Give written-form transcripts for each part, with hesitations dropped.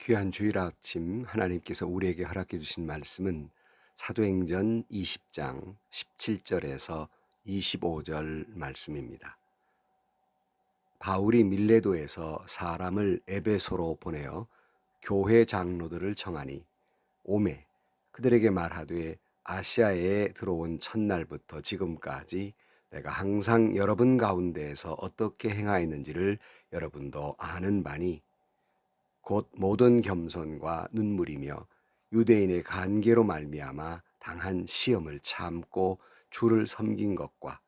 귀한 주일 아침 하나님께서 우리에게 허락해 주신 말씀은 사도행전 20장 17절에서 25절 말씀입니다. 바울이 밀레도에서 사람을 에베소로 보내어 교회 장로들을 청하니 오매 그들에게 말하되 아시아에 들어온 첫날부터 지금까지 내가 항상 여러분 가운데에서 어떻게 행하였는지를 여러분도 아는 바니 곧 모든 겸손과 눈물이며 유대인의 간계로 말미암아 당한 시험을 참고 주를 섬긴 것과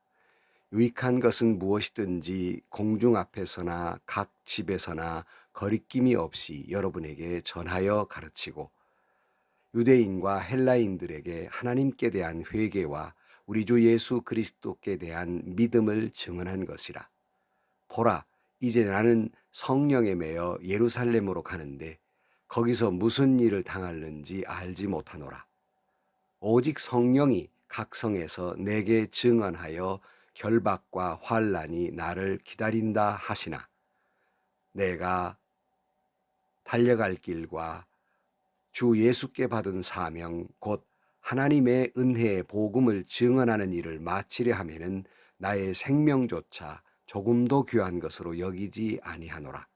유익한 것은 무엇이든지 공중 앞에서나 각 집에서나 거리낌이 없이 여러분에게 전하여 가르치고 유대인과 헬라인들에게 하나님께 대한 회개와 우리 주 예수 그리스도께 대한 믿음을 증언한 것이라. 보라, 이제 나는 성령에 매여 예루살렘으로 가는데 거기서 무슨 일을 당할는지 알지 못하노라. 오직 성령이 각 성에서 내게 증언하여 결박과 환난이 나를 기다린다 하시나 내가 달려갈 길과 주 예수께 받은 사명 곧 하나님의 은혜의 복음을 증언하는 일을 마치려 하면은 나의 생명조차 조금도 귀한 것으로 여기지 아니하노라.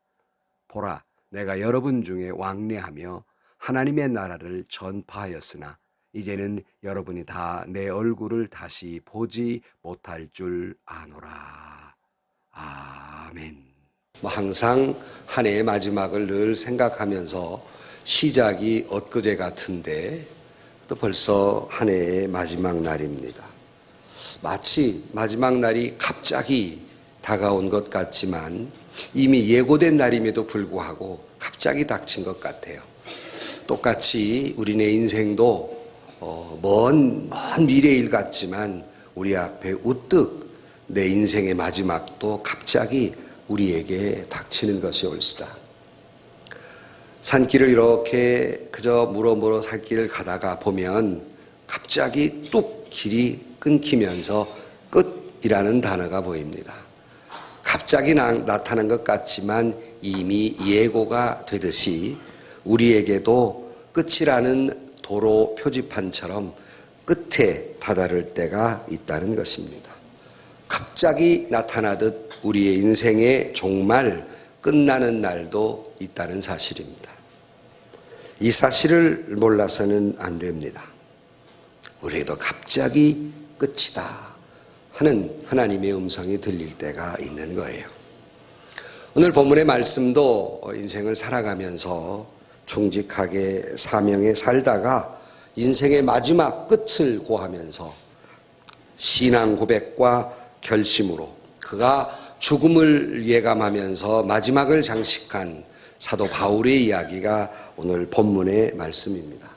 보라, 내가 여러분 중에 왕래하며 하나님의 나라를 전파하였으나 이제는 여러분이 다 내 얼굴을 다시 보지 못할 줄 아노라. 아멘. 항상 한 해의 마지막을 늘 생각하면서 시작이 엊그제 같은데 또 벌써 한 해의 마지막 날입니다. 마치 마지막 날이 갑자기 다가온 것 같지만 이미 예고된 날임에도 불구하고 갑자기 닥친 것 같아요. 똑같이 우리네 인생도 먼 미래일 같지만 우리 앞에 우뚝 내 인생의 마지막도 갑자기 우리에게 닥치는 것이 올시다. 산길을 이렇게 그저 물어물어 산길을 가다가 보면 갑자기 뚝 길이 끊기면서 끝이라는 단어가 보입니다. 갑자기 나타난 것 같지만 이미 예고가 되듯이 우리에게도 끝이라는 도로 표지판처럼 끝에 다다를 때가 있다는 것입니다. 갑자기 나타나듯 우리의 인생의 종말, 끝나는 날도 있다는 사실입니다. 이 사실을 몰라서는 안 됩니다. 우리에게도 갑자기 끝이다 하는 하나님의 음성이 들릴 때가 있는 거예요. 오늘 본문의 말씀도 인생을 살아가면서 충직하게 사명에 살다가 인생의 마지막 끝을 고하면서 신앙 고백과 결심으로 그가 죽음을 예감하면서 마지막을 장식한 사도 바울의 이야기가 오늘 본문의 말씀입니다.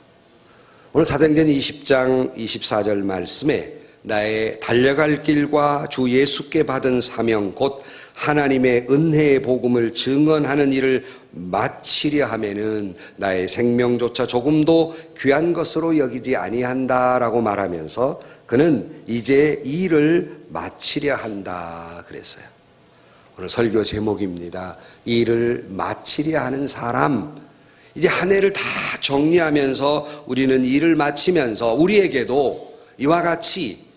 오늘 사도행전 20장 24절 말씀에 나의 달려갈 길과 주 예수께 받은 사명 곧 하나님의 은혜의 복음을 증언하는 일을 마치려 하면은 나의 생명조차 조금도 귀한 것으로 여기지 아니한다라고 말하면서 그는 이제 이 일을 마치려 한다 그랬어요. 오늘 설교 제목입니다. 이 일을 마치려 하는 사람. 이제 한 해를 다 정리하면서 우리는 일을 마치면서 우리에게도 이와 같이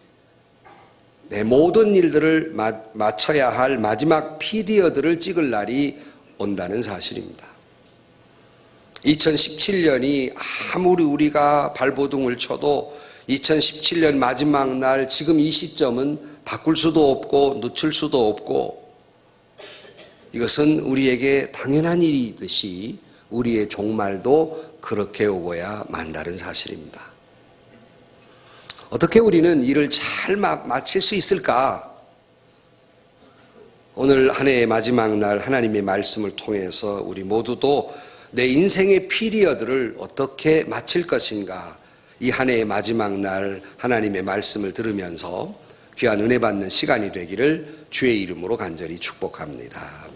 내 모든 일들을 마쳐야 할 마지막 피리어드를 찍을 날이 온다는 사실입니다. 2017년이 아무리 우리가 발버둥을 쳐도 2017년 마지막 날 지금 이 시점은 바꿀 수도 없고 늦출 수도 없고 이것은 우리에게 당연한 일이듯이 우리의 종말도 그렇게 오고야 만다는 사실입니다. 어떻게 우리는 일을 잘 마칠 수 있을까? 오늘 한 해의 마지막 날 하나님의 말씀을 통해서 우리 모두도 내 인생의 피리어드를 어떻게 마칠 것인가? 이 한 해의 마지막 날 하나님의 말씀을 들으면서 귀한 은혜 받는 시간이 되기를 주의 이름으로 간절히 축복합니다.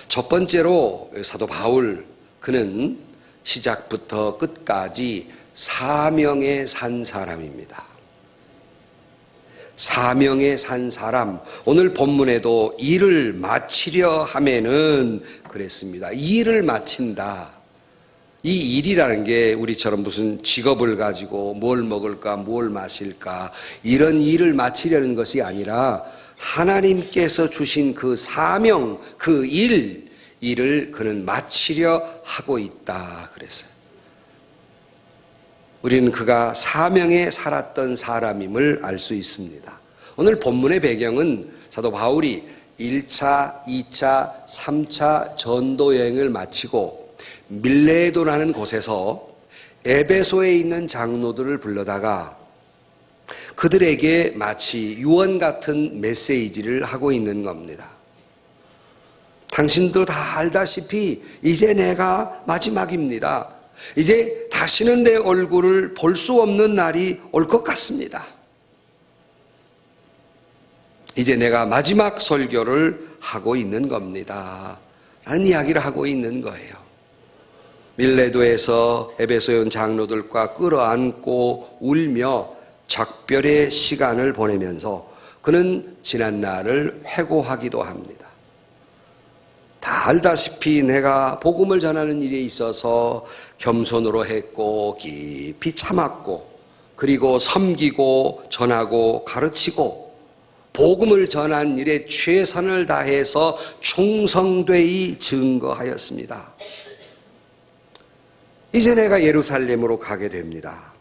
첫 번째로 사도 바울 그는 시작부터 끝까지 사명에 산 사람입니다. 사명에 산 사람. 오늘 본문에도 일을 마치려 하면은 그랬습니다. 일을 마친다. 이 일이라는 게 우리처럼 무슨 직업을 가지고 뭘 먹을까, 뭘 마실까, 이런 일을 마치려는 것이 아니라 하나님께서 주신 그 사명, 그 일을 그는 마치려 하고 있다 그랬어요. 우리는 그가 사명에 살았던 사람임을 알 수 있습니다. 오늘 본문의 배경은 사도 바울이 1차, 2차, 3차 전도 여행을 마치고 밀레도라는 곳에서 에베소에 있는 장로들을 불러다가 그들에게 마치 유언 같은 메시지를 하고 있는 겁니다. 당신도 다 알다시피 이제 내가 마지막입니다. 이제 다시는 내 얼굴을 볼 수 없는 날이 올 것 같습니다. 이제 내가 마지막 설교를 하고 있는 겁니다. 라는 이야기를 하고 있는 거예요. 밀레도에서 에베소에 온 장로들과 끌어안고 울며 작별의 시간을 보내면서 그는 지난 날을 회고하기도 합니다. 다 알다시피 내가 복음을 전하는 일에 있어서 겸손으로 했고 깊이 참았고 그리고 섬기고 전하고 가르치고 복음을 전한 일에 최선을 다해서 충성되이 증거하였습니다. 이제 내가 예루살렘으로 가게 됩니다.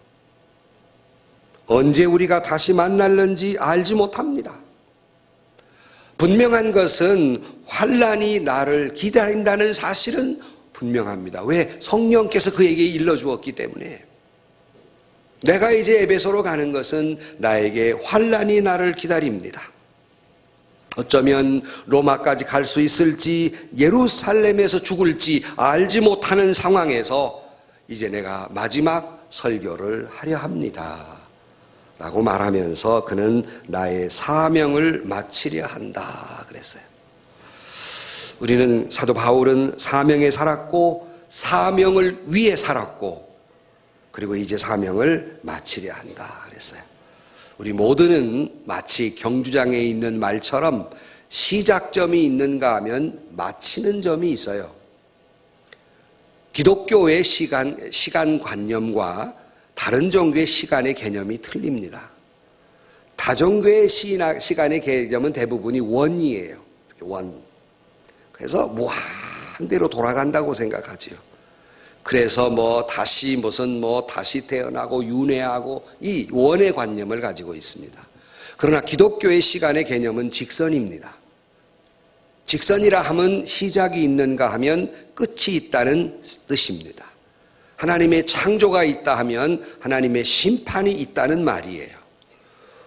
언제 우리가 다시 만날는지 알지 못합니다. 분명한 것은 환난이 나를 기다린다는 사실은 분명합니다. 왜? 성령께서 그에게 일러주었기 때문에. 내가 이제 에베소로 가는 것은 나에게 환난이 나를 기다립니다. 어쩌면 로마까지 갈 수 있을지 예루살렘에서 죽을지 알지 못하는 상황에서 이제 내가 마지막 설교를 하려 합니다. 라고 말하면서 그는 나의 사명을 마치려 한다 그랬어요. 우리는 사도 바울은 사명에 살았고 사명을 위해 살았고 그리고 이제 사명을 마치려 한다 그랬어요. 우리 모두는 마치 경주장에 있는 말처럼 시작점이 있는가 하면 마치는 점이 있어요. 기독교의 시간관념과 다른 종교의 시간의 개념이 틀립니다. 다종교의 시간의 개념은 대부분이 원이에요. 원. 그래서 무한대로 돌아간다고 생각하지요. 그래서 다시 다시 태어나고 윤회하고 이 원의 관념을 가지고 있습니다. 그러나 기독교의 시간의 개념은 직선입니다. 직선이라 하면 시작이 있는가 하면 끝이 있다는 뜻입니다. 하나님의 창조가 있다 하면 하나님의 심판이 있다는 말이에요.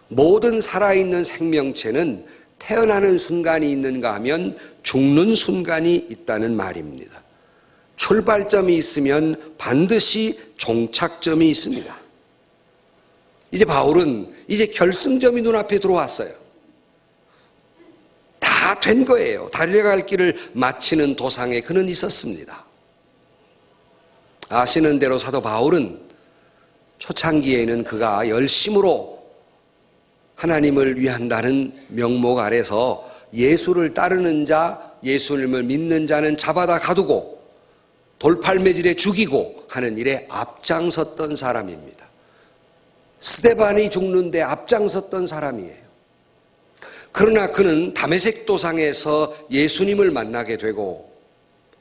모든 살아있는 생명체는 태어나는 순간이 있는가 하면 죽는 순간이 있다는 말입니다. 출발점이 있으면 반드시 종착점이 있습니다. 이제 바울은 이제 결승점이 눈앞에 들어왔어요. 다 된 거예요. 달려갈 길을 마치는 도상에 그는 있었습니다. 아시는 대로 사도 바울은 초창기에는 그가 열심으로 하나님을 위한다는 명목 아래서 예수를 따르는 자, 예수님을 믿는 자는 잡아다 가두고 돌팔매질에 죽이고 하는 일에 앞장섰던 사람입니다. 스데반이 죽는데 앞장섰던 사람이에요. 그러나 그는 다메섹 도상에서 예수님을 만나게 되고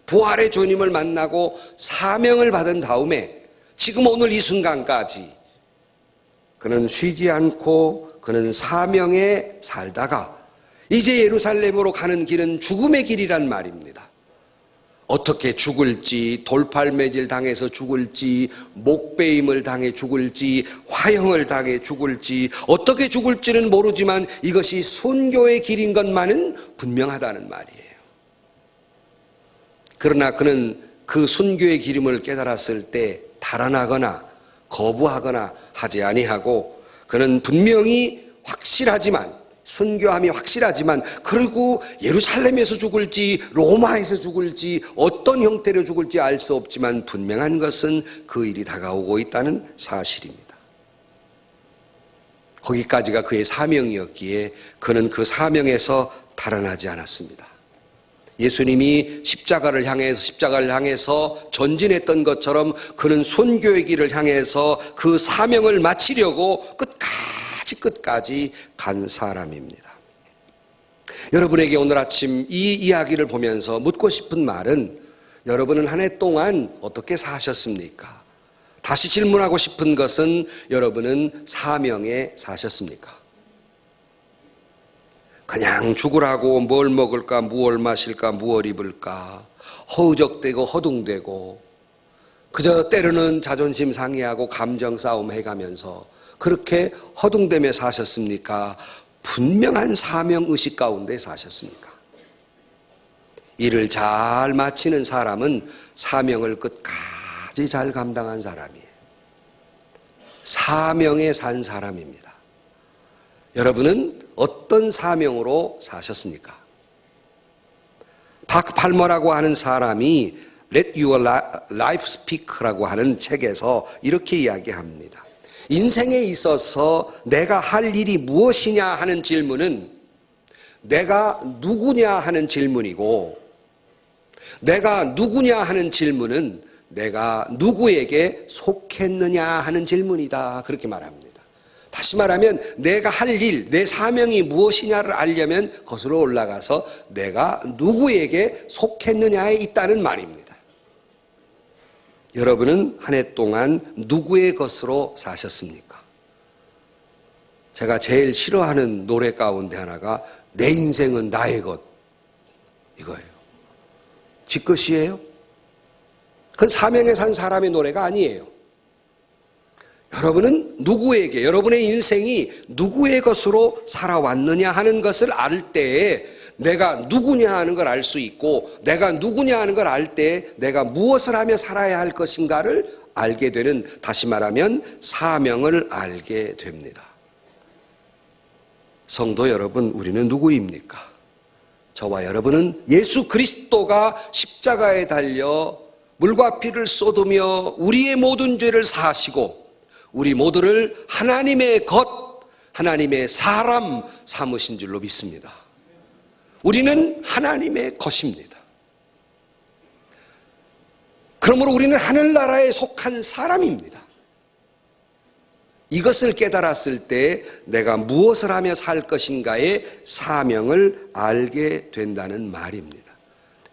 부활의 주님을 만나고 사명을 받은 다음에 지금 오늘 이 순간까지 그는 쉬지 않고 그는 사명에 살다가 이제 예루살렘으로 가는 길은 죽음의 길이란 말입니다. 어떻게 죽을지, 돌팔매질 당해서 죽을지, 목베임을 당해 죽을지, 화형을 당해 죽을지, 어떻게 죽을지는 모르지만 이것이 순교의 길인 것만은 분명하다는 말이에요. 그러나 그는 그 순교의 기름을 깨달았을 때 달아나거나 거부하거나 하지 아니하고 그는 분명히 확실하지만 순교함이 확실하지만 그리고 예루살렘에서 죽을지 로마에서 죽을지 어떤 형태로 죽을지 알 수 없지만 분명한 것은 그 일이 다가오고 있다는 사실입니다. 거기까지가 그의 사명이었기에 그는 그 사명에서 달아나지 않았습니다. 예수님이 십자가를 향해서 전진했던 것처럼 그는 순교의 길을 향해서 그 사명을 마치려고 끝까지 간 사람입니다. 여러분에게 오늘 아침 이 이야기를 보면서 묻고 싶은 말은, 여러분은 한 해 동안 어떻게 사셨습니까? 다시 질문하고 싶은 것은, 여러분은 사명에 사셨습니까? 그냥 죽으라고 뭘 먹을까, 무엇을 마실까, 무엇을 입을까 허우적대고 허둥대고, 그저 때로는 자존심 상해하고 감정 싸움 해가면서 그렇게 허둥대며 사셨습니까? 분명한 사명의식 가운데 사셨습니까? 일을 잘 마치는 사람은 사명을 끝까지 잘 감당한 사람이에요. 사명에 산 사람입니다. 여러분은 어떤 사명으로 사셨습니까? 박 팔머라고 하는 사람이 Let Your Life Speak라고 하는 책에서 이렇게 이야기합니다. 인생에 있어서 내가 할 일이 무엇이냐 하는 질문은 내가 누구냐 하는 질문이고, 내가 누구냐 하는 질문은 내가 누구에게 속했느냐 하는 질문이다, 그렇게 말합니다. 다시 말하면 내가 할 일, 내 사명이 무엇이냐를 알려면 거슬러 올라가서 내가 누구에게 속했느냐에 있다는 말입니다. 여러분은 한 해 동안 누구의 것으로 사셨습니까? 제가 제일 싫어하는 노래 가운데 하나가 내 인생은 나의 것, 이거예요. 지 것이에요? 그건 사명에 산 사람의 노래가 아니에요. 여러분은 누구에게, 여러분의 인생이 누구의 것으로 살아왔느냐 하는 것을 알 때에 내가 누구냐 하는 걸 알 수 있고, 내가 누구냐 하는 걸 알 때에 내가 무엇을 하며 살아야 할 것인가를 알게 되는, 다시 말하면 사명을 알게 됩니다. 성도 여러분, 우리는 누구입니까? 저와 여러분은 예수 그리스도가 십자가에 달려 물과 피를 쏟으며 우리의 모든 죄를 사하시고 우리 모두를 하나님의 것, 하나님의 사람 삼으신 줄로 믿습니다. 우리는 하나님의 것입니다. 그러므로 우리는 하늘나라에 속한 사람입니다. 이것을 깨달았을 때 내가 무엇을 하며 살 것인가의 사명을 알게 된다는 말입니다.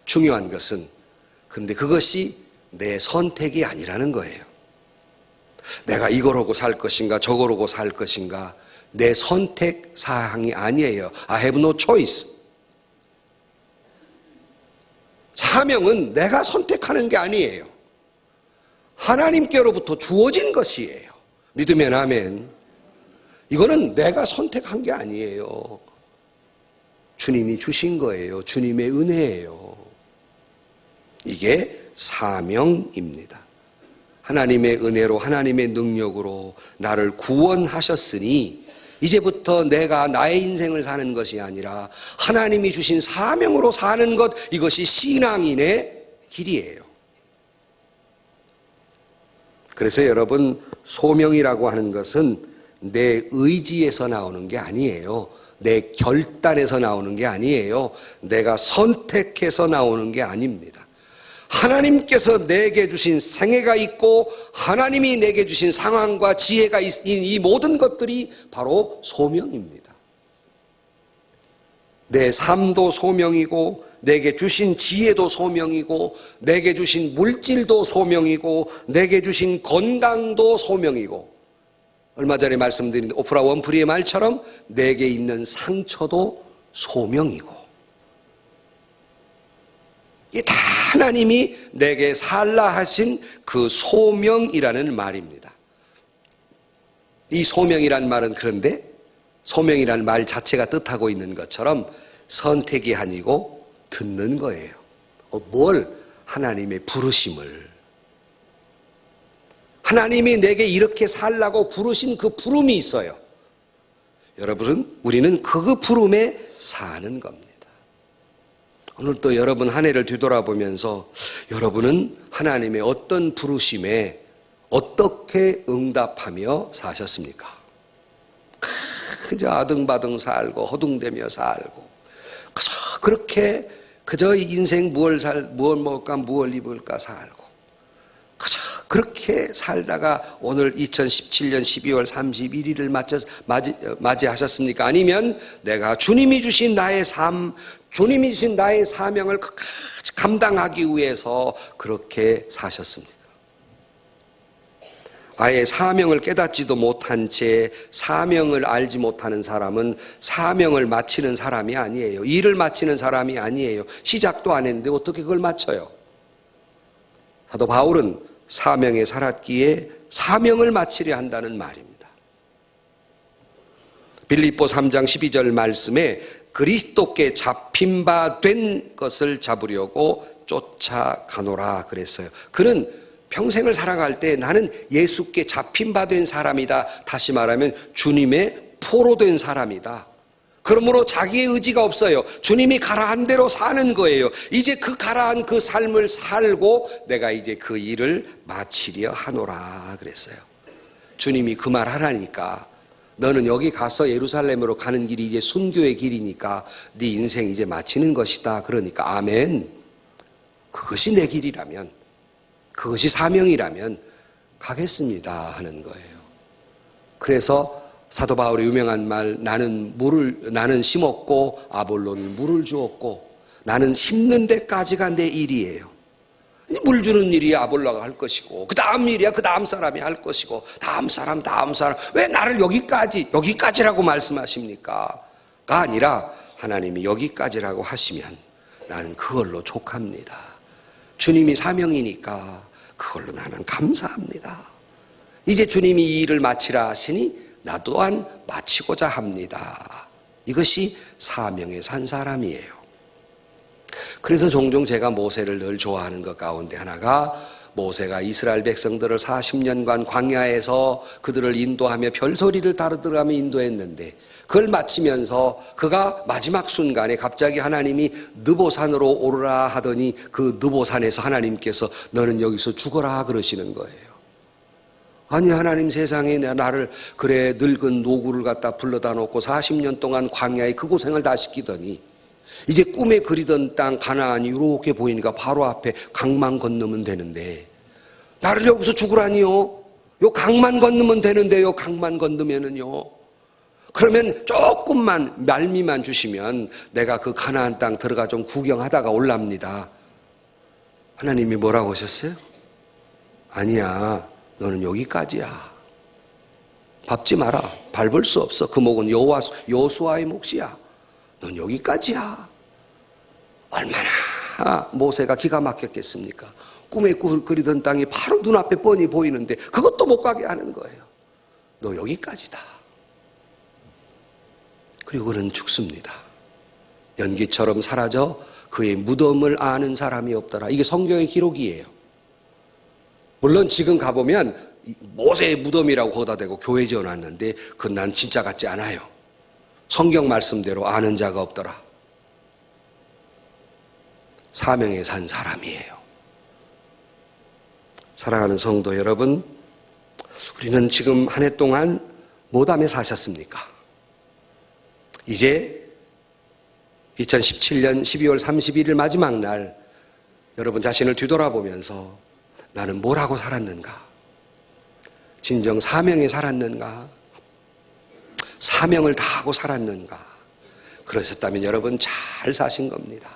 중요한 것은, 그런데 그것이 내 선택이 아니라는 거예요. 내가 이거로고 살 것인가 저거로고 살 것인가 내 선택 사항이 아니에요. I have no choice. 사명은 내가 선택하는 게 아니에요. 하나님께로부터 주어진 것이에요. 믿으면 아멘. 이거는 내가 선택한 게 아니에요. 주님이 주신 거예요. 주님의 은혜예요. 이게 사명입니다. 하나님의 은혜로, 하나님의 능력으로 나를 구원하셨으니 이제부터 내가 나의 인생을 사는 것이 아니라 하나님이 주신 사명으로 사는 것, 이것이 신앙인의 길이에요. 그래서 여러분, 소명이라고 하는 것은 내 의지에서 나오는 게 아니에요. 내 결단에서 나오는 게 아니에요. 내가 선택해서 나오는 게 아닙니다. 하나님께서 내게 주신 생애가 있고 하나님이 내게 주신 상황과 지혜가 있는 이 모든 것들이 바로 소명입니다. 내 삶도 소명이고 내게 주신 지혜도 소명이고 내게 주신 물질도 소명이고 내게 주신 건강도 소명이고, 얼마 전에 말씀드린 오프라 원프리의 말처럼 내게 있는 상처도 소명이고, 이 다 하나님이 내게 살라 하신 그 소명이라는 말입니다. 이 소명이란 말은, 그런데 소명이란 말 자체가 뜻하고 있는 것처럼 선택이 아니고 듣는 거예요. 뭘? 하나님의 부르심을. 하나님이 내게 이렇게 살라고 부르신 그 부름이 있어요. 여러분은, 우리는 그 부름에 사는 겁니다. 오늘 또 여러분 한 해를 뒤돌아보면서 여러분은 하나님의 어떤 부르심에 어떻게 응답하며 사셨습니까? 그저 아등바등 살고 허둥대며 살고 그저 그렇게 그저 인생 무얼 먹을까 무얼 입을까 살고 그저 그렇게 살다가 오늘 2017년 12월 31일을 맞이하셨습니까? 아니면 내가 주님이 주신 나의 삶, 주님이 주신 나의 사명을 끝까지 감당하기 위해서 그렇게 사셨습니까? 아예 사명을 깨닫지도 못한 채 사명을 알지 못하는 사람은 사명을 마치는 사람이 아니에요. 일을 마치는 사람이 아니에요. 시작도 안 했는데 어떻게 그걸 마쳐요? 사도 바울은 사명에 살았기에 사명을 마치려 한다는 말입니다. 빌립보 3장 12절 말씀에 그리스도께 잡힌 바 된 것을 잡으려고 쫓아가노라 그랬어요. 그는 평생을 살아갈 때 나는 예수께 잡힌 바 된 사람이다. 다시 말하면 주님의 포로된 사람이다. 그러므로 자기의 의지가 없어요. 주님이 가라한 대로 사는 거예요. 이제 그 가라한 그 삶을 살고 내가 이제 그 일을 마치려 하노라 그랬어요. 주님이 그 말 하라니까 너는 여기 가서 예루살렘으로 가는 길이 이제 순교의 길이니까 네 인생 이제 마치는 것이다. 그러니까 아멘. 그것이 내 길이라면, 그것이 사명이라면 가겠습니다 하는 거예요. 그래서 사도 바울의 유명한 말, 나는 심었고 아볼로는 물을 주었고 나는 심는 데까지가 내 일이에요. 물 주는 일이 아볼로가 할 것이고 그 다음 일이야 그 다음 사람이 할 것이고 다음 사람 왜 나를 여기까지라고 말씀하십니까? 가 아니라 하나님이 여기까지라고 하시면 나는 그걸로 족합니다. 주님이 사명이니까 그걸로 나는 감사합니다. 이제 주님이 이 일을 마치라 하시니 나 또한 마치고자 합니다. 이것이 사명에 산 사람이에요. 그래서 종종 제가 모세를 늘 좋아하는 것 가운데 하나가 모세가 이스라엘 백성들을 40년간 광야에서 그들을 인도하며 별소리를 다루더라며 인도했는데 그걸 마치면서 그가 마지막 순간에 갑자기 하나님이 느보산으로 오르라 하더니 그 느보산에서 하나님께서 너는 여기서 죽어라 그러시는 거예요. 아니 하나님 세상에 나를 그래 늙은 노구를 갖다 불러다 놓고 40년 동안 광야에 그 고생을 다 시키더니 이제 꿈에 그리던 땅 가나안이 이렇게 보이니까 바로 앞에 강만 건너면 되는데 나를 여기서 죽으라니요? 요 강만 건너면 되는데요. 강만 건너면은요. 그러면 조금만 말미만 주시면 내가 그 가나안 땅 들어가 좀 구경하다가 올랍니다. 하나님이 뭐라고 하셨어요? 아니야. 너는 여기까지야. 밟지 마라. 밟을 수 없어. 그 목은 여호수아의 몫이야. 넌 여기까지야. 얼마나 모세가 기가 막혔겠습니까? 꿈에 그리던 땅이 바로 눈앞에 뻔히 보이는데 그것도 못 가게 하는 거예요. 너 여기까지다. 그리고 그는 죽습니다. 연기처럼 사라져 그의 무덤을 아는 사람이 없더라. 이게 성경의 기록이에요. 물론 지금 가보면 모세의 무덤이라고 거기다 대고 교회 지어놨는데 그건 난 진짜 같지 않아요. 성경 말씀대로 아는 자가 없더라. 사명에 산 사람이에요. 사랑하는 성도 여러분, 우리는 지금 한 해 동안 무엇하며 사셨습니까? 이제 2017년 12월 31일 마지막 날 여러분 자신을 뒤돌아보면서 나는 뭘 하고 살았는가? 진정 사명에 살았는가? 사명을 다하고 살았는가? 그러셨다면 여러분 잘 사신 겁니다.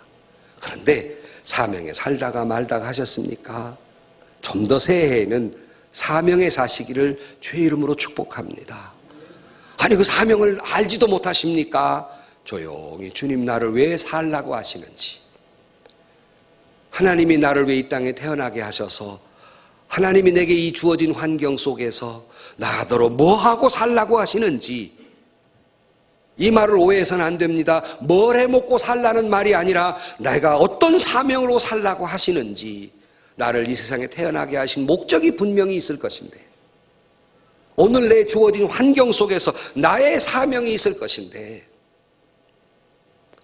그런데 사명에 살다가 말다가 하셨습니까? 좀 더 새해에는 사명에 사시기를 주의 이름으로 축복합니다. 아니 그 사명을 알지도 못하십니까? 조용히 주님 나를 왜 살라고 하시는지, 하나님이 나를 왜 이 땅에 태어나게 하셔서 하나님이 내게 이 주어진 환경 속에서 나더러 뭐하고 살라고 하시는지, 이 말을 오해해서는 안 됩니다. 뭘 해먹고 살라는 말이 아니라 내가 어떤 사명으로 살라고 하시는지, 나를 이 세상에 태어나게 하신 목적이 분명히 있을 것인데, 오늘 내 주어진 환경 속에서 나의 사명이 있을 것인데,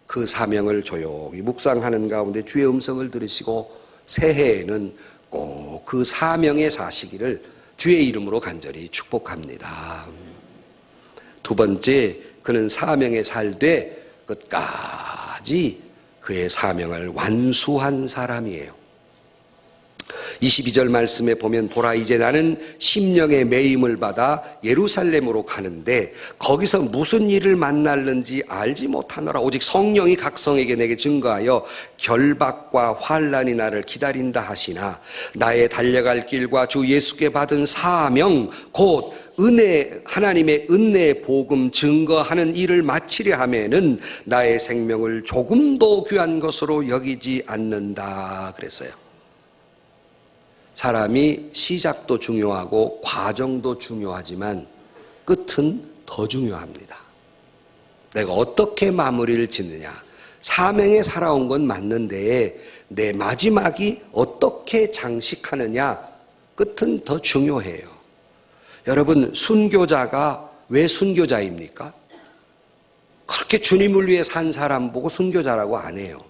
그 사명을 조용히 묵상하는 가운데 주의 음성을 들으시고 새해에는 꼭 그 사명에 사시기를 주의 이름으로 간절히 축복합니다. 두 번째, 그는 사명에 살되 끝까지 그의 사명을 완수한 사람이에요. 22절 말씀에 보면 보라 이제 나는 심령의 매임을 받아 예루살렘으로 가는데 거기서 무슨 일을 만날는지 알지 못하노라. 오직 성령이 각성에게 내게 증거하여 결박과 환난이 나를 기다린다 하시나 나의 달려갈 길과 주 예수께 받은 사명 곧 은혜 하나님의 은혜의 복음 증거하는 일을 마치려 하면은 나의 생명을 조금도 귀한 것으로 여기지 않는다 그랬어요. 사람이 시작도 중요하고 과정도 중요하지만 끝은 더 중요합니다. 내가 어떻게 마무리를 짓느냐. 사명에 살아온 건 맞는데 내 마지막이 어떻게 장식하느냐. 끝은 더 중요해요. 여러분, 순교자가 왜 순교자입니까? 그렇게 주님을 위해 산 사람 보고 순교자라고 안 해요.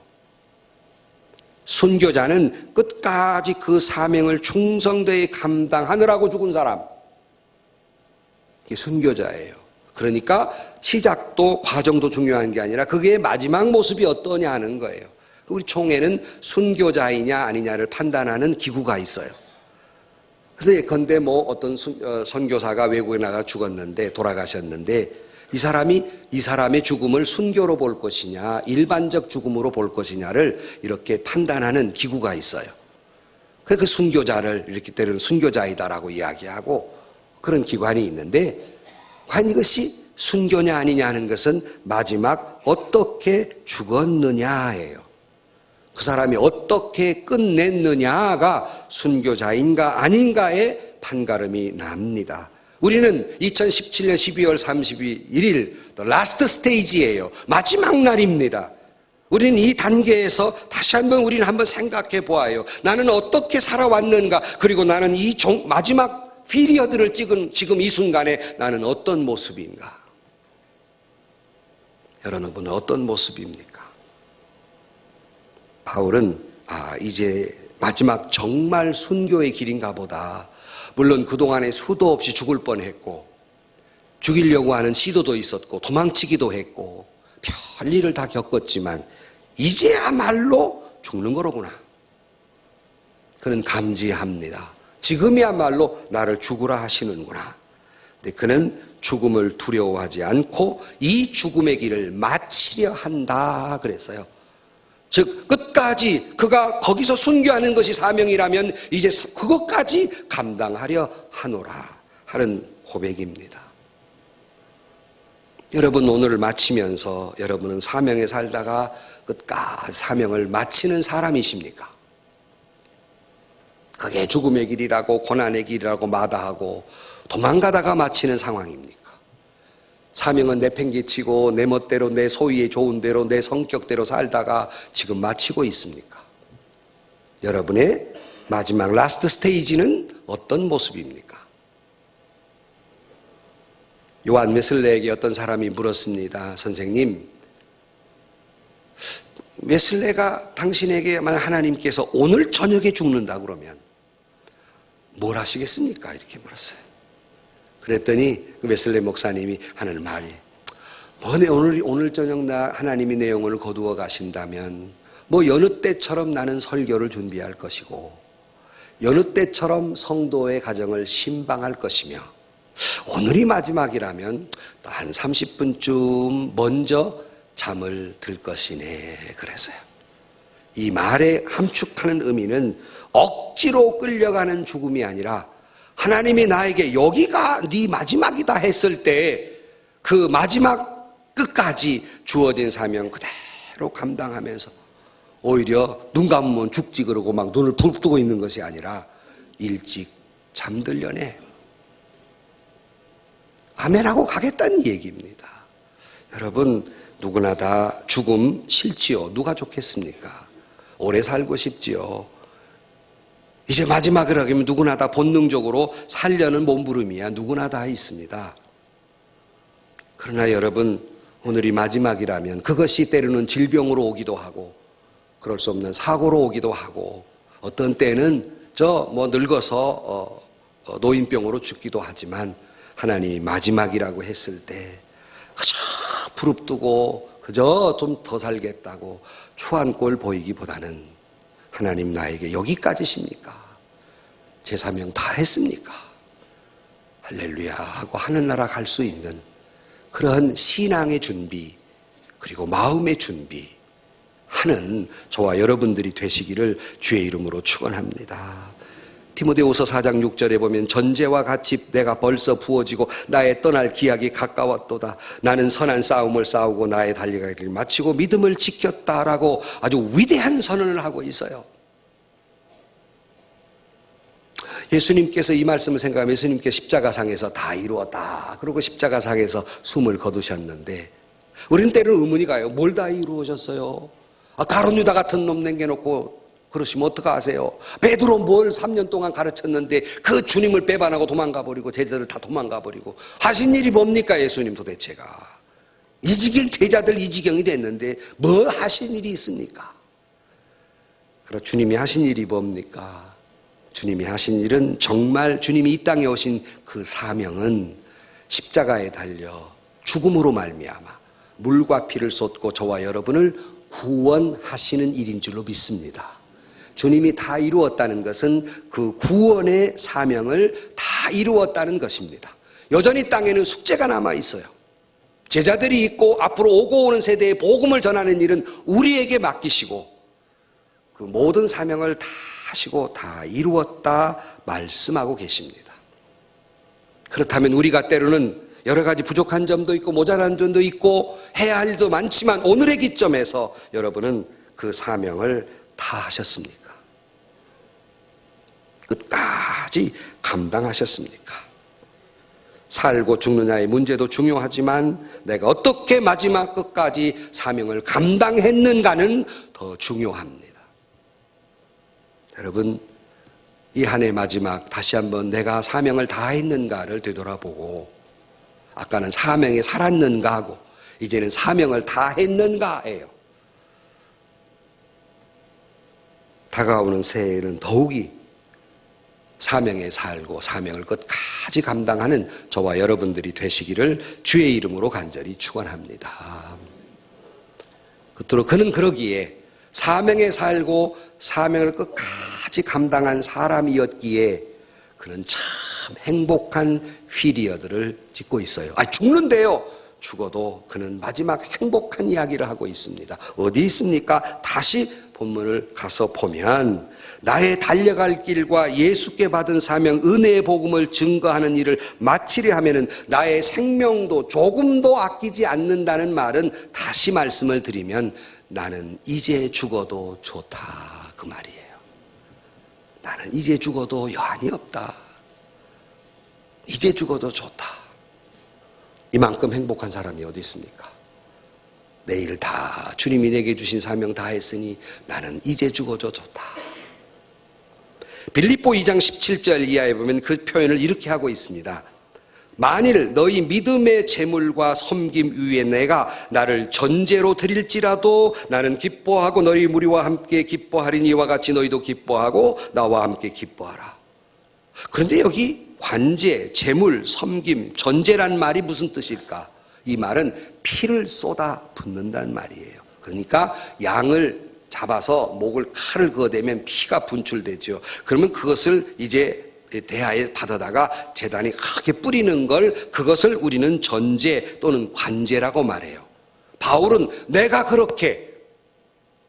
순교자는 끝까지 그 사명을 충성되이 감당하느라고 죽은 사람. 이게 순교자예요. 그러니까 시작도 과정도 중요한 게 아니라 그게 마지막 모습이 어떠냐 하는 거예요. 우리 총회는 순교자이냐 아니냐를 판단하는 기구가 있어요. 그래서 예컨대 어떤 선교사가 외국에 나가 죽었는데 돌아가셨는데 이 사람의 죽음을 순교로 볼 것이냐 일반적 죽음으로 볼 것이냐를 이렇게 판단하는 기구가 있어요. 그래서 그 순교자를 이렇게 때로는 순교자이다라고 이야기하고 그런 기관이 있는데 과연 이것이 순교냐 아니냐 하는 것은 마지막 어떻게 죽었느냐예요. 그 사람이 어떻게 끝냈느냐가 순교자인가 아닌가에 판가름이 납니다. 우리는 2017년 12월 31일 라스트 스테이지예요. 마지막 날입니다. 우리는 이 단계에서 다시 한번 우리는 한번 생각해 보아요. 나는 어떻게 살아왔는가? 그리고 나는 이 마지막 피리어드를 찍은 지금 이 순간에 나는 어떤 모습인가? 여러분은 어떤 모습입니까? 바울은 이제 마지막 정말 순교의 길인가 보다. 물론 그동안에 수도 없이 죽을 뻔했고 죽이려고 하는 시도도 있었고 도망치기도 했고 별일을 다 겪었지만 이제야말로 죽는 거로구나. 그는 감지합니다. 지금이야말로 나를 죽으라 하시는구나. 근데 그는 죽음을 두려워하지 않고 이 죽음의 길을 마치려 한다 그랬어요. 즉 끝까지 그가 거기서 순교하는 것이 사명이라면 이제 그것까지 감당하려 하노라 하는 고백입니다. 여러분 오늘을 마치면서 여러분은 사명에 살다가 끝까지 사명을 마치는 사람이십니까? 그게 죽음의 길이라고 고난의 길이라고 마다하고 도망가다가 마치는 상황입니까? 사명은 내팽개치고 내 멋대로 내 소위의 좋은 대로 내 성격대로 살다가 지금 마치고 있습니까? 여러분의 마지막 라스트 스테이지는 어떤 모습입니까? 요한 웨슬레에게 어떤 사람이 물었습니다. 선생님, 웨슬레가 당신에게 만약 하나님께서 오늘 저녁에 죽는다 그러면 뭘 하시겠습니까? 이렇게 물었어요. 그랬더니 그 웨슬레 목사님이 하는 말이 오늘 저녁 나 하나님이 내 영혼을 거두어 가신다면 여느 때처럼 나는 설교를 준비할 것이고 여느 때처럼 성도의 가정을 신방할 것이며 오늘이 마지막이라면 한 30분쯤 먼저 잠을 들 것이네 그랬어요. 이 말에 함축하는 의미는 억지로 끌려가는 죽음이 아니라 하나님이 나에게 여기가 네 마지막이다 했을 때 그 마지막 끝까지 주어진 사명 그대로 감당하면서 오히려 눈 감으면 죽지 그러고 막 눈을 부릅뜨고 있는 것이 아니라 일찍 잠들려네. 아멘하고 가겠다는 얘기입니다. 여러분 누구나 다 죽음 싫지요. 누가 좋겠습니까? 오래 살고 싶지요. 이제 마지막이라 하면 누구나 다 본능적으로 살려는 몸부림이야. 누구나 다 있습니다. 그러나 여러분 오늘이 마지막이라면 그것이 때로는 질병으로 오기도 하고 그럴 수 없는 사고로 오기도 하고 어떤 때는 늙어서 노인병으로 죽기도 하지만 하나님이 마지막이라고 했을 때 그저 부릅뜨고 그저 좀 더 살겠다고 추한 꼴 보이기보다는 하나님 나에게 여기까지십니까? 제 사명 다 했습니까? 할렐루야 하고 하늘나라 갈 수 있는 그런 신앙의 준비 그리고 마음의 준비 하는 저와 여러분들이 되시기를 주의 이름으로 축원합니다. 디모데후서 4장 6절에 보면 전제와 같이 내가 벌써 부어지고 나의 떠날 기약이 가까웠도다. 나는 선한 싸움을 싸우고 나의 달려가기를 마치고 믿음을 지켰다라고 아주 위대한 선언을 하고 있어요. 예수님께서 이 말씀을 생각하면 예수님께서 십자가상에서 다 이루었다. 그리고 십자가상에서 숨을 거두셨는데 우리는 때로는 의문이 가요. 뭘 다 이루어졌어요? 가룟 유다 같은 놈 남겨놓고 그러시면 어떡하세요? 베드로 뭘 3년 동안 가르쳤는데 그 주님을 배반하고 도망가버리고 제자들 다 도망가버리고 하신 일이 뭡니까 예수님 도대체가? 제자들 이 지경이 됐는데 뭐 하신 일이 있습니까? 그럼 주님이 하신 일이 뭡니까? 주님이 하신 일은 정말 주님이 이 땅에 오신 그 사명은 십자가에 달려 죽음으로 말미암아 물과 피를 쏟고 저와 여러분을 구원하시는 일인 줄로 믿습니다. 주님이 다 이루었다는 것은 그 구원의 사명을 다 이루었다는 것입니다. 여전히 땅에는 숙제가 남아 있어요. 제자들이 있고 앞으로 오고 오는 세대에 복음을 전하는 일은 우리에게 맡기시고 그 모든 사명을 다 하시고 다 이루었다 말씀하고 계십니다. 그렇다면 우리가 때로는 여러 가지 부족한 점도 있고 모자란 점도 있고 해야 할 일도 많지만 오늘의 기점에서 여러분은 그 사명을 다 하셨습니까? 끝까지 감당하셨습니까? 살고 죽느냐의 문제도 중요하지만 내가 어떻게 마지막 끝까지 사명을 감당했는가는 더 중요합니다. 여러분, 이 한 해 마지막 다시 한번 내가 사명을 다 했는가를 되돌아보고 아까는 사명에 살았는가 하고 이제는 사명을 다 했는가예요. 다가오는 새해에는 더욱이 사명에 살고 사명을 끝까지 감당하는 저와 여러분들이 되시기를 주의 이름으로 간절히 축원합니다. 그토록 그는 그러기에 사명에 살고 사명을 끝까지 감당한 사람이었기에 그는 참 행복한 휘리어들을 짓고 있어요. 죽는데요. 죽어도 그는 마지막 행복한 이야기를 하고 있습니다. 어디 있습니까? 다시 본문을 가서 보면 나의 달려갈 길과 예수께 받은 사명 은혜의 복음을 증거하는 일을 마치려 하면은 나의 생명도 조금도 아끼지 않는다는 말은 다시 말씀을 드리면 나는 이제 죽어도 좋다 그 말이에요. 나는 이제 죽어도 여한이 없다. 이제 죽어도 좋다. 이만큼 행복한 사람이 어디 있습니까? 내일 다 주님이 내게 주신 사명 다 했으니 나는 이제 죽어도 좋다. 빌립보 2장 17절 이하에 보면 그 표현을 이렇게 하고 있습니다. 만일 너희 믿음의 재물과 섬김 위에 내가 나를 전제로 드릴지라도 나는 기뻐하고 너희 무리와 함께 기뻐하리니 이와 같이 너희도 기뻐하고 나와 함께 기뻐하라. 그런데 여기 관제, 재물, 섬김, 전제란 말이 무슨 뜻일까? 이 말은 피를 쏟아 붓는다는 말이에요. 그러니까 양을 잡아서 목을 칼을 그어대면 피가 분출되죠. 그러면 그것을 이제 대하에 받아다가 제단이 크게 뿌리는 걸 그것을 우리는 전제 또는 관제라고 말해요. 바울은 내가 그렇게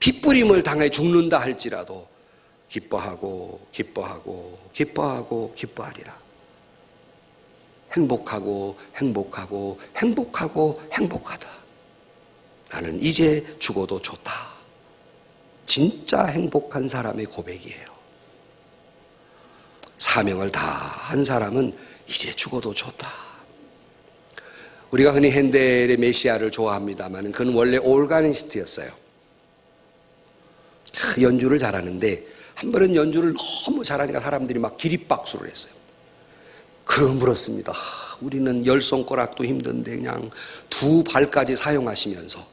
핏뿌림을 당해 죽는다 할지라도 기뻐하고 기뻐하고 기뻐하고 기뻐하리라. 행복하고 행복하고 행복하고 행복하다. 나는 이제 죽어도 좋다. 진짜 행복한 사람의 고백이에요. 사명을 다 한 사람은 이제 죽어도 좋다. 우리가 흔히 핸델의 메시아를 좋아합니다만 그는 원래 올가니스트였어요. 연주를 잘하는데 한 번은 연주를 너무 잘하니까 사람들이 막 기립박수를 했어요. 그럼 물었습니다. 우리는 열 손가락도 힘든데 그냥 두 발까지 사용하시면서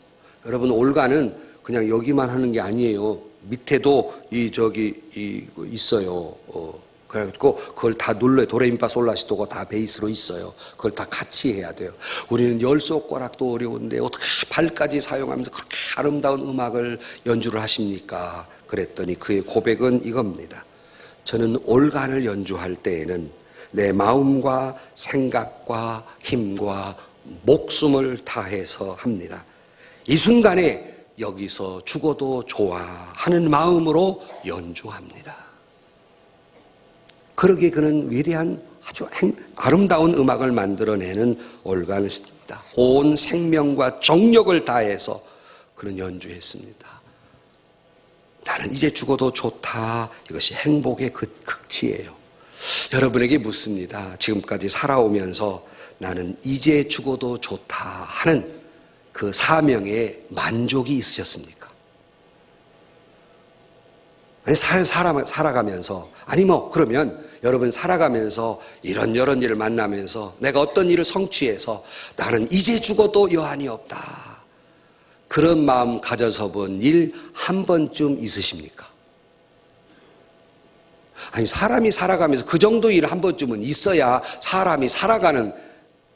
여러분 올가는 그냥 여기만 하는 게 아니에요. 밑에도 있어요. 그래가지고 그걸 다 눌러요. 도레미파솔라시도가 다 베이스로 있어요. 그걸 다 같이 해야 돼요. 우리는 열손가락도 어려운데 어떻게 발까지 사용하면서 그렇게 아름다운 음악을 연주를 하십니까? 그랬더니 그의 고백은 이겁니다. 저는 올간을 연주할 때에는 내 마음과 생각과 힘과 목숨을 다해서 합니다. 이 순간에 여기서 죽어도 좋아 하는 마음으로 연주합니다. 그러기에 그는 위대한 아주 아름다운 음악을 만들어내는 올간이었습니다. 온 생명과 정력을 다해서 그는 연주했습니다. 나는 이제 죽어도 좋다. 이것이 행복의 극치예요. 여러분에게 묻습니다. 지금까지 살아오면서 나는 이제 죽어도 좋다 하는 그 사명에 만족이 있으셨습니까? 아니, 살아가면서, 아니 그러면 여러분 살아가면서 이런저런 일을 만나면서 내가 어떤 일을 성취해서 나는 이제 죽어도 여한이 없다. 그런 마음 가져서 본 일 한 번쯤 있으십니까? 아니, 사람이 살아가면서 그 정도 일 한 번쯤은 있어야 사람이 살아가는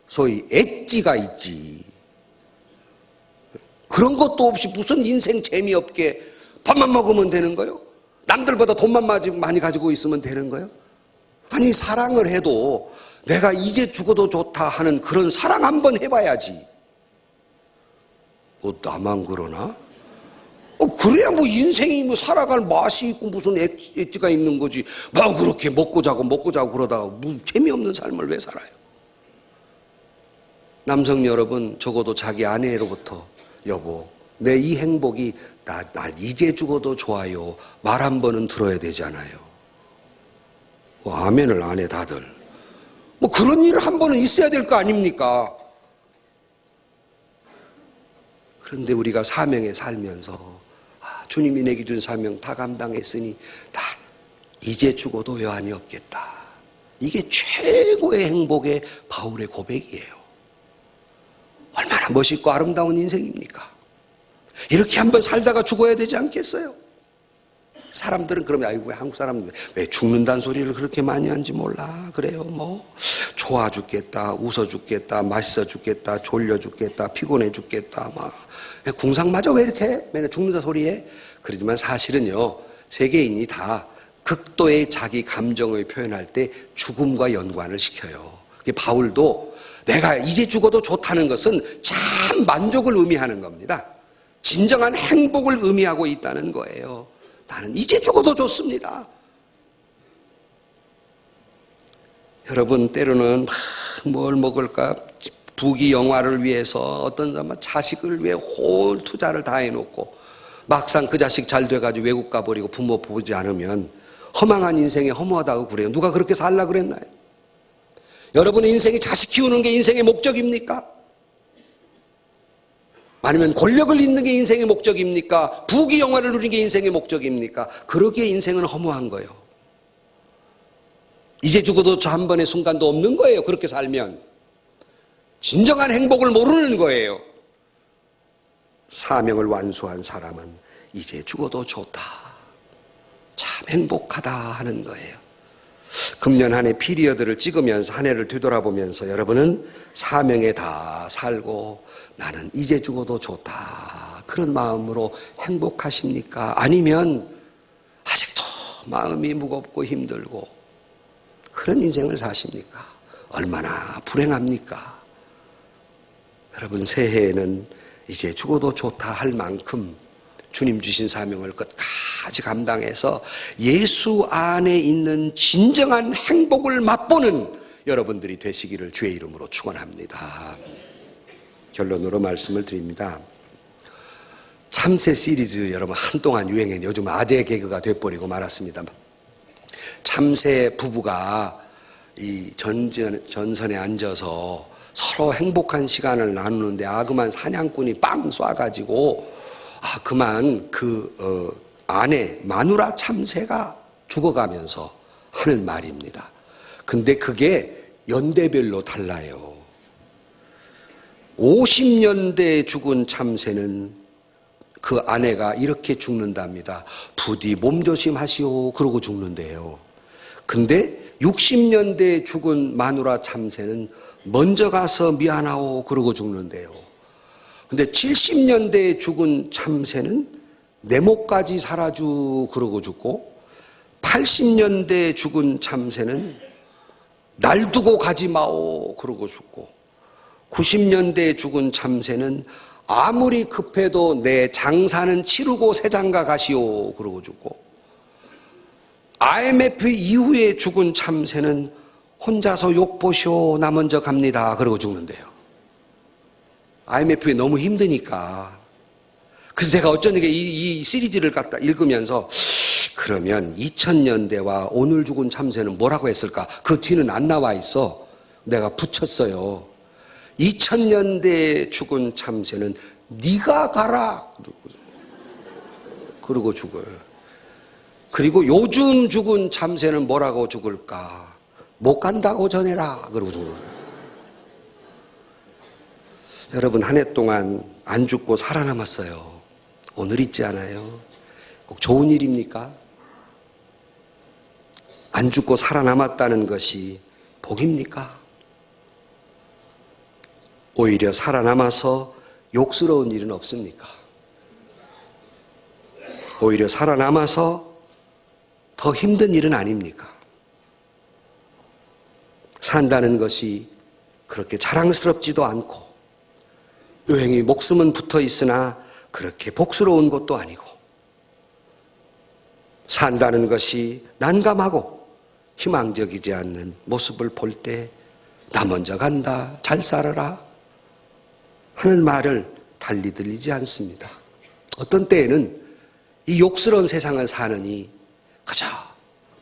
소위 엣지가 있지. 그런 것도 없이 무슨 인생 재미없게 밥만 먹으면 되는 거요? 남들보다 돈만 많이 가지고 있으면 되는 거요? 아니, 사랑을 해도 내가 이제 죽어도 좋다 하는 그런 사랑 한번 해봐야지. 나만 그러나? 그래야 인생이 살아갈 맛이 있고 무슨 엣지가 있는 거지. 그렇게 먹고 자고 그러다가 재미없는 삶을 왜 살아요? 남성 여러분, 적어도 자기 아내로부터 여보, 내 이 행복이 나 이제 죽어도 좋아요 말 한 번은 들어야 되잖아요. 아멘을 안 해 다들. 그런 일 한 번은 있어야 될 거 아닙니까? 그런데 우리가 사명에 살면서 주님이 내게 준 사명 다 감당했으니 나 이제 죽어도 여한이 없겠다. 이게 최고의 행복의 바울의 고백이에요. 얼마나 멋있고 아름다운 인생입니까? 이렇게 한번 살다가 죽어야 되지 않겠어요? 사람들은 그러면 아이고 한국 사람들 왜 죽는다는 소리를 그렇게 많이 하는지 몰라. 그래요. 좋아 죽겠다, 웃어 죽겠다, 맛있어 죽겠다, 졸려 죽겠다, 피곤해 죽겠다. 궁상마저 왜 이렇게 맨날 죽는다 소리에? 그러지만 사실은요, 세계인이 다 극도의 자기 감정을 표현할 때 죽음과 연관을 시켜요. 바울도 내가 이제 죽어도 좋다는 것은 참 만족을 의미하는 겁니다. 진정한 행복을 의미하고 있다는 거예요. 나는 이제 죽어도 좋습니다. 여러분, 때로는 뭘 먹을까? 부귀 영화를 위해서 어떤 사람은 자식을 위해 홀 투자를 다 해놓고 막상 그 자식 잘 돼가지고 외국 가버리고 부모 보지 않으면 허망한 인생에 허무하다고 그래요. 누가 그렇게 살라 그랬나요? 여러분의 인생이 자식 키우는 게 인생의 목적입니까? 아니면 권력을 잇는 게 인생의 목적입니까? 부귀 영화를 누리는 게 인생의 목적입니까? 그러기에 인생은 허무한 거예요. 이제 죽어도 저 한 번의 순간도 없는 거예요. 그렇게 살면 진정한 행복을 모르는 거예요. 사명을 완수한 사람은 이제 죽어도 좋다, 참 행복하다 하는 거예요. 금년 한 해 피리어드를 찍으면서 한 해를 뒤돌아보면서 여러분은 사명에 다 살고 나는 이제 죽어도 좋다 그런 마음으로 행복하십니까? 아니면 아직도 마음이 무겁고 힘들고 그런 인생을 사십니까? 얼마나 불행합니까? 여러분, 새해에는 이제 죽어도 좋다 할 만큼 주님 주신 사명을 끝까지 감당해서 예수 안에 있는 진정한 행복을 맛보는 여러분들이 되시기를 주의 이름으로 축원합니다. 결론으로 말씀을 드립니다. 참새 시리즈 여러분 한동안 유행해 요즘 아재 개그가 돼버리고 말았습니다. 참새 부부가 이 전선에 앉아서 서로 행복한 시간을 나누는데 아그만 사냥꾼이 빵 쏴가지고 그만 아내 마누라 참새가 죽어가면서 하는 말입니다. 근데 그게 연대별로 달라요. 50년대에 죽은 참새는 그 아내가 이렇게 죽는답니다. 부디 몸조심하시오 그러고 죽는데요. 근데 60년대에 죽은 마누라 참새는 먼저 가서 미안하오 그러고 죽는데요. 근데 70년대에 죽은 참새는 내 목까지 살아주 그러고 죽고, 80년대에 죽은 참새는 날 두고 가지 마오 그러고 죽고, 90년대에 죽은 참새는 아무리 급해도 내 장사는 치르고 새장가 가시오 그러고 죽고, IMF 이후에 죽은 참새는 혼자서 욕보시오 나 먼저 갑니다 그러고 죽는데요. IMF에 너무 힘드니까. 그래서 제가 어쩌니까 이 시리즈를 갖다 읽으면서 그러면 2000년대와 오늘 죽은 참새는 뭐라고 했을까? 그 뒤는 안 나와 있어. 내가 붙였어요. 2000년대에 죽은 참새는 네가 가라 그러고 죽어요. 그리고 요즘 죽은 참새는 뭐라고 죽을까? 못 간다고 전해라 그러고 죽어요. 여러분, 한 해 동안 안 죽고 살아남았어요. 오늘 있지 않아요? 꼭 좋은 일입니까? 안 죽고 살아남았다는 것이 복입니까? 오히려 살아남아서 욕스러운 일은 없습니까? 오히려 살아남아서 더 힘든 일은 아닙니까? 산다는 것이 그렇게 자랑스럽지도 않고, 여행이 목숨은 붙어 있으나 그렇게 복스러운 것도 아니고, 산다는 것이 난감하고 희망적이지 않는 모습을 볼 때 나 먼저 간다, 잘 살아라 하는 말을 달리 들리지 않습니다. 어떤 때에는 이 욕스러운 세상을 사느니 그저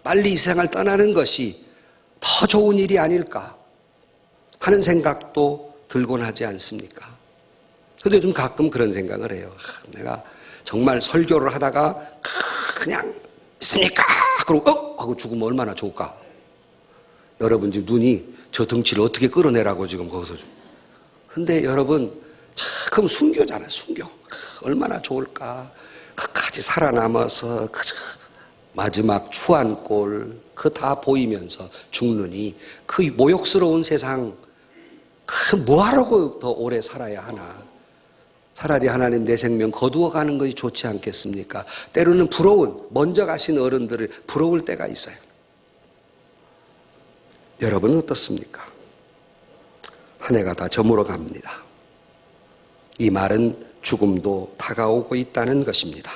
빨리 이 세상을 떠나는 것이 더 좋은 일이 아닐까 하는 생각도 들곤 하지 않습니까? 저도 요즘 가끔 그런 생각을 해요. 내가 정말 설교를 하다가 그냥 믿습니까? 그러고 하고 죽으면 얼마나 좋을까? 여러분 지금 눈이 저 등치를 어떻게 끌어내라고 지금 거기서. 근데 여러분 참 순교잖아요. 순교. 얼마나 좋을까? 끝까지 살아남아서 그저 마지막 추한골 그 다 보이면서 죽느니 그 모욕스러운 세상 그 뭐하라고 더 오래 살아야 하나? 차라리 하나님 내 생명 거두어 가는 것이 좋지 않겠습니까? 때로는 먼저 가신 어른들을 부러울 때가 있어요. 여러분은 어떻습니까? 한 해가 다 저물어 갑니다. 이 말은 죽음도 다가오고 있다는 것입니다.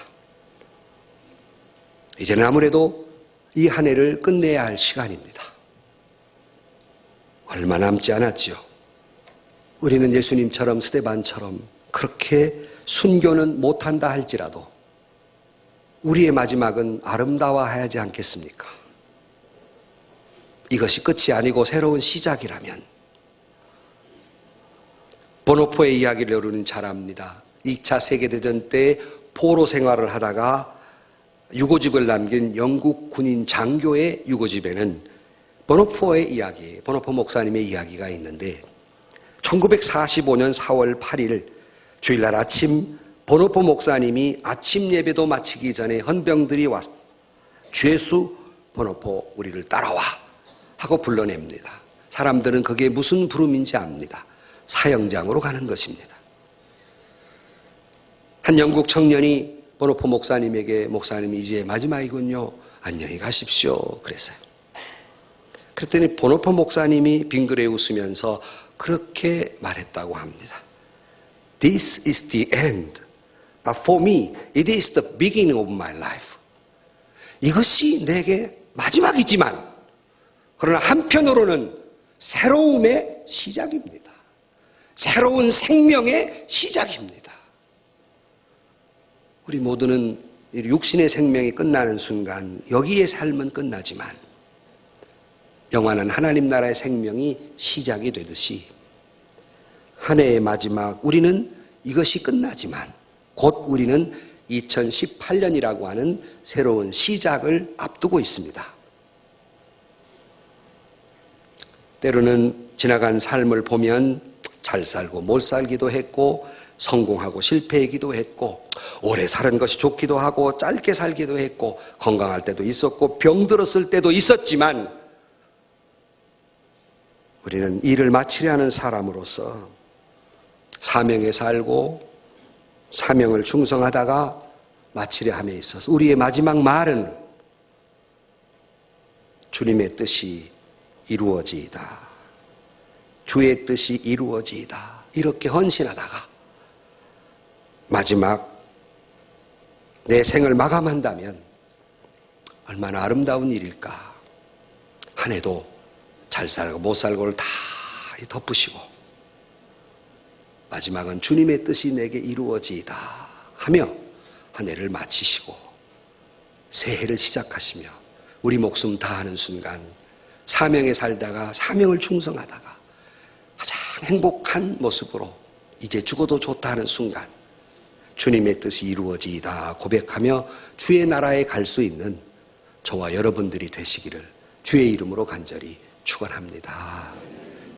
이제는 아무래도 이 한 해를 끝내야 할 시간입니다. 얼마 남지 않았지요. 우리는 예수님처럼 스데반처럼 그렇게 순교는 못한다 할지라도 우리의 마지막은 아름다워야 하지 않겠습니까? 이것이 끝이 아니고 새로운 시작이라면. 보노포의 이야기를 여러분은 잘 압니다. 2차 세계대전 때 포로 생활을 하다가 유고집을 남긴 영국 군인 장교의 유고집에는 보노포의 이야기, 보노포 목사님의 이야기가 있는데 1945년 4월 8일 주일날 아침 보노포 목사님이 아침 예배도 마치기 전에 헌병들이 와서 죄수 보노포 우리를 따라와 하고 불러냅니다. 사람들은 그게 무슨 부름인지 압니다. 사형장으로 가는 것입니다. 한 영국 청년이 보노포 목사님에게 목사님이 이제 마지막이군요. 안녕히 가십시오. 그랬어요. 그랬더니 보노포 목사님이 빙그레 웃으면서 그렇게 말했다고 합니다. This is the end. But for me, it is the beginning of my life. 이것이 내게 마지막이지만 그러나 한편으로는 새로움의 시작입니다. 새로운 생명의 시작입니다. 우리 모두는 육신의 생명이 끝나는 순간 여기의 삶은 끝나지만 영원한 하나님 나라의 생명이 시작이 되듯이 한 해의 마지막 우리는 이것이 끝나지만 곧 우리는 2018년이라고 하는 새로운 시작을 앞두고 있습니다. 때로는 지나간 삶을 보면 잘 살고 못 살기도 했고 성공하고 실패하기도 했고 오래 사는 것이 좋기도 하고 짧게 살기도 했고 건강할 때도 있었고 병들었을 때도 있었지만 우리는 일을 마치려 하는 사람으로서 사명에 살고 사명을 충성하다가 마치려 함에 있어서 우리의 마지막 말은 주님의 뜻이 이루어지이다. 주의 뜻이 이루어지이다. 이렇게 헌신하다가 마지막 내 생을 마감한다면 얼마나 아름다운 일일까. 한 해도 잘 살고 못 살고를 다 덮으시고 마지막은 주님의 뜻이 내게 이루어지이다 하며 한 해를 마치시고 새해를 시작하시며 우리 목숨 다하는 순간 사명에 살다가 사명을 충성하다가 가장 행복한 모습으로 이제 죽어도 좋다 하는 순간 주님의 뜻이 이루어지이다 고백하며 주의 나라에 갈 수 있는 저와 여러분들이 되시기를 주의 이름으로 간절히 축원합니다.